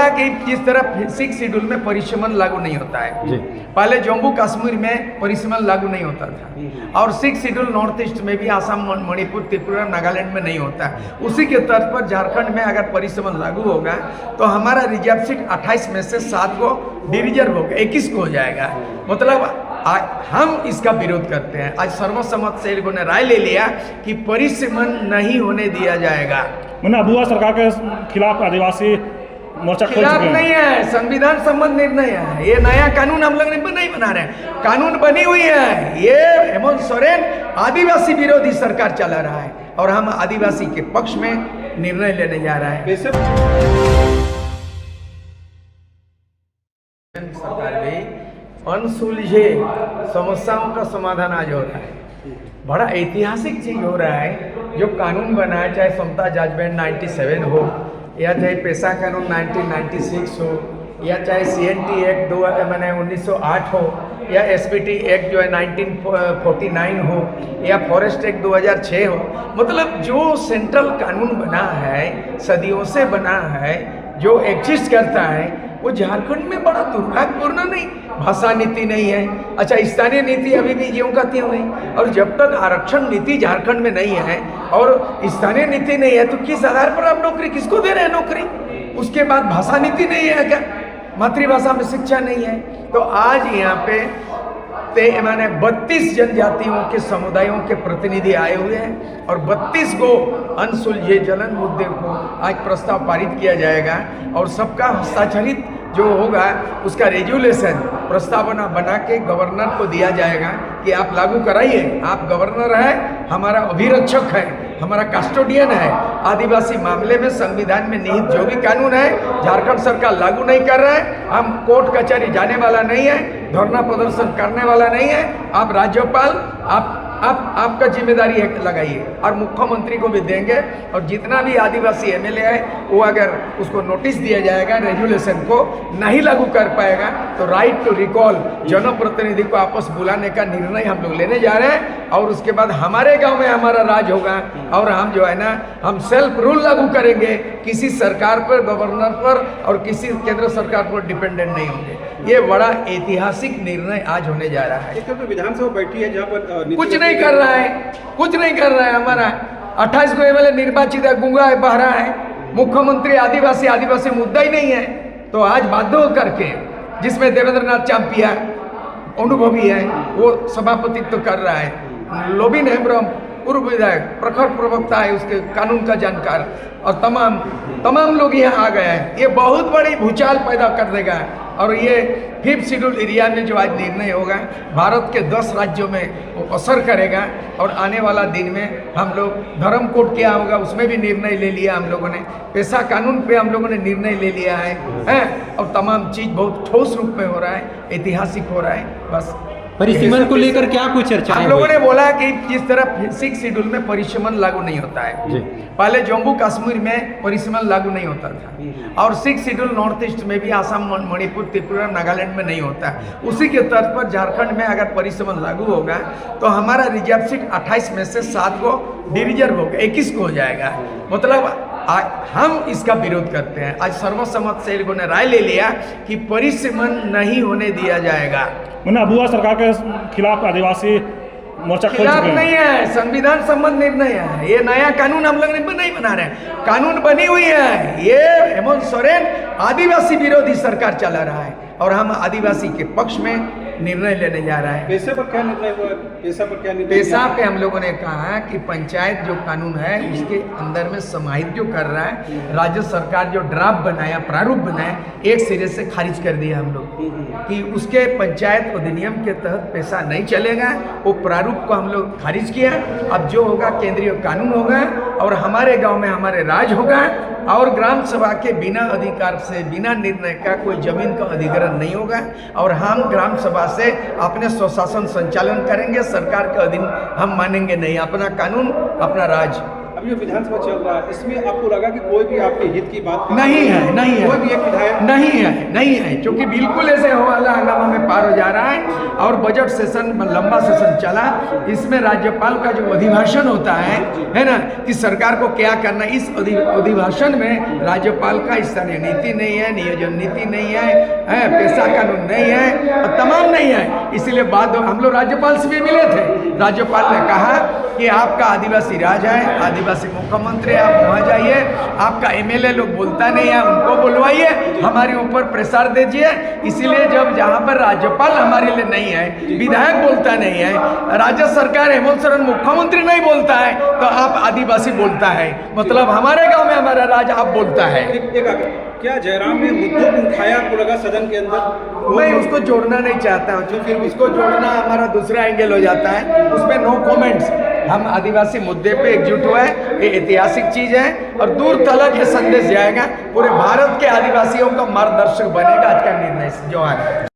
बोला कि जिस तरह 6 शेड्यूल में परिसीमन लागू नहीं होता है जी। पहले जम्मू कश्मीर में परिसीमन लागू नहीं होता था और 6 शेड्यूल नॉर्थ ईस्ट में भी आसाम, मणिपुर, त्रिपुरा, नागालैंड में नहीं होता है। उसी के तर्ज पर झारखंड में अगर परिसीमन लागू होगा तो हमारा रिजर्व सीट 28 में से 7 को डिरिजर्व होगा, 21 को हो जाएगा। मतलब हम इसका विरोध करते हैं। आज सर्वसम्मत से लोगों ने राय ले लिया कि परिसीमन नहीं होने दिया जाएगा। मैंने अबुआ सरकार के खिलाफ आदिवासी मोर्चा खोल खिलाफ चुके हैं। नहीं है, संविधान संबंध निर्णय है। ये नया कानून हम लोग नहीं बना रहे हैं, कानून बनी हुई है। ये हेमंत सोरेन आदिवासी विरोधी सरकार चला रहा है और हम आदिवासी के पक्ष में निर्णय लेने जा रहा है। सरकार भी अनसुलझे समस्याओं का समाधान आज हो रहा है। बड़ा ऐतिहासिक चीज हो रहा है। जो कानून बना है, चाहे समता जजमेंट 97 हो या चाहे पेशा कानून 1996 हो या चाहे CNT एक्ट 1908 हो या SPT एक्ट जो है 1949 हो या फॉरेस्ट एक्ट 2006 हो। मतलब जो सेंट्रल कानून बना है, सदियों से बना है, जो एग्जिस्ट करता है, वो झारखंड में बड़ा दुर्भाग्यपूर्ण नहीं। भाषा नीति नहीं है, अच्छा स्थानीय नीति अभी भी ज्यों का त्यों नहीं। और जब तक आरक्षण नीति झारखंड में नहीं है और स्थानीय नीति नहीं है तो किस आधार पर आप नौकरी किसको दे रहे हैं नौकरी? उसके बाद भाषा नीति नहीं है क्या? मातृभाषा में शिक्षा नहीं है। तो आज यहाँ पे मैंने 32 जनजातियों के समुदायों के प्रतिनिधि आए हुए हैं और 32 को अनसुलझे जलन मुद्दे को आज प्रस्ताव पारित किया जाएगा और सबका हस्ताक्षरित जो होगा उसका रेजुलेशन प्रस्तावना बना के गवर्नर को दिया जाएगा कि आप लागू कराइए। आप गवर्नर है, हमारा अभिरक्षक है, हमारा कस्टोडियन है। आदिवासी मामले में संविधान में निहित जो भी कानून है झारखंड सरकार लागू नहीं कर रहा है। हम कोर्ट कचहरी जाने वाला नहीं है, धरना प्रदर्शन करने वाला नहीं है। आप राज्यपाल, आपका जिम्मेदारी है लगाइए और मुख्यमंत्री को भी देंगे और जितना भी आदिवासी MLA है वो अगर उसको नोटिस दिया जाएगा, रेजुलेशन को नहीं लागू कर पाएगा तो राइट टू रिकॉल जनप्रतिनिधि को आपस बुलाने का निर्णय हम लोग लेने जा रहे हैं। और उसके बाद हमारे गांव में हमारा राज होगा और हम जो है ना, हम सेल्फ रूल लागू करेंगे, किसी सरकार पर, गवर्नर पर और किसी केंद्र सरकार पर डिपेंडेंट नहीं होंगे। ये बड़ा ऐतिहासिक निर्णय आज होने जा रहा है। तो विधानसभा बैठी है जहाँ पर कुछ नहीं कर रहा है, कुछ नहीं कर रहा है। हमारा 28 को MLA निर्वाचित है, गूंगा है, बहरा है। मुख्यमंत्री आदिवासी मुद्दा ही नहीं है। तो आज बाध्य होकर के, जिसमें देवेंद्र नाथ चांपिया अनुभवी है, वो सभापतित्व कर रहा है। लोबिन हेम्ब्रम पूर्व विधायक, प्रखर प्रवक्ता है, उसके कानून का जानकार और तमाम लोग यहाँ आ गए हैं। ये बहुत बड़ी भूचाल पैदा कर देगा और ये 5th शेड्यूल एरिया में जो आज निर्णय होगा भारत के 10 राज्यों में वो असर करेगा। और आने वाला दिन में हम लोग धर्म कोड क्या होगा उसमें भी निर्णय ले लिया हम लोगों ने, पेशा कानून पे हम लोगों ने निर्णय ले लिया है और तमाम चीज़ बहुत ठोस रूप में हो रहा है, ऐतिहासिक हो रहा है। बस परिसीमन को लेकर क्या कुछ चर्चा हम लोगों ने बोला कि जिस तरह 6 शेड्यूल में परिसीमन लागू नहीं होता है जी। पहले जम्मू कश्मीर में परिसीमन लागू नहीं होता था और 6 शेड्यूल नॉर्थ ईस्ट में भी आसाम, मणिपुर, त्रिपुरा, नागालैंड में नहीं होता है। उसी के तर्ज पर झारखंड में अगर परिसीमन लागू होगा तो हमारा रिजर्व सीट 28 में से 7 को डिरिजर्व होगा, 21 को हो जाएगा। मतलब हम इसका विरोध करते हैं। आज सर्वसम्मत से लोगों ने राय ले लिया कि परिसीमन नहीं होने दिया जाएगा। मैंने अबुआ सरकार के खिलाफ आदिवासी मोर्चा खोल खिलाफ चुके हैं। नहीं है, संविधान संबंध निर्णय है। ये नया कानून हम लोग नहीं बना रहे हैं, कानून बनी हुई है। ये हेमंत सोरेन आदिवासी विरोधी सरकार चला रहा है और हम आदिवासी के पक्ष में निर्णय लेने जा रहा है। पेशा पर क्या निर्णय हुआ? पेशा पर क्या निर्णय? पेशा पे हम लोगों ने कहा कि पंचायत जो कानून है उसके अंदर में समाहित जो कर रहा है, राज्य सरकार जो ड्राफ्ट बनाया, प्रारूप बनाया, एक सिरे से खारिज कर दिया हम लोग कि उसके पंचायत अधिनियम के तहत पेशा नहीं चलेगा। वो प्रारूप को हम लोग खारिज किया। अब जो होगा केंद्रीय कानून होगा और हमारे गाँव में हमारे राज होगा और ग्राम सभा के बिना अधिकार से, बिना निर्णय का कोई जमीन का अधिग्रहण नहीं होगा और हम ग्राम सभा से अपने स्वशासन संचालन करेंगे। सरकार का अधीन हम मानेंगे नहीं, अपना कानून, अपना राज। अब ये विधानसभा चल रहा है, इसमें आपको लगा कि कोई भी आपके हित की बात नहीं है, नहीं है, कोई भी एक विधायक नहीं है, क्योंकि बिल्कुल ऐसे हवाला हंगामा में पार हो जा रहा है। और बजट सेशन लंबा सेशन चला, इसमें राज्यपाल का जो अधिभाषण होता है ना, कि सरकार को क्या करना, इस अधिभाषण में राज्यपाल का स्तरीय नीति नहीं है, नियोजन नीति नहीं है, पैसा कानून नहीं है और तमाम नहीं है। इसीलिए बाद हम लोग राज्यपाल से भी मिले थे। राज्यपाल ने कहा कि आपका आदिवासी राज है, आदिवासी मुख्यमंत्री, आप वहाँ जाइए, आपका एमएलए लोग बोलता नहीं है, उनको बुलवाइए, हमारे ऊपर प्रेशर दीजिए। इसीलिए जब जहाँ पर राज्यपाल हमारे लिए नहीं है, विधायक बोलता नहीं है, राज्य सरकार हेमंत सोरेन मुख्यमंत्री नहीं बोलता है, तो आप आदिवासी बोलता है, मतलब हमारे गांव में हमारा राज आप बोलता है। क्या जयराम ने मुद्दों को उठाया, आपको लगा सदन के अंदर? मैं उसको जोड़ना नहीं चाहता हूँ, क्योंकि उसको जोड़ना हमारा दूसरा एंगल हो जाता है, उसमें नो कमेंट्स। हम आदिवासी मुद्दे पे एकजुट हुए, ये ऐतिहासिक चीज़ है और दूर तलक ये संदेश जाएगा, पूरे भारत के आदिवासियों का मार्गदर्शक बनेगा आज का निर्णय जो है।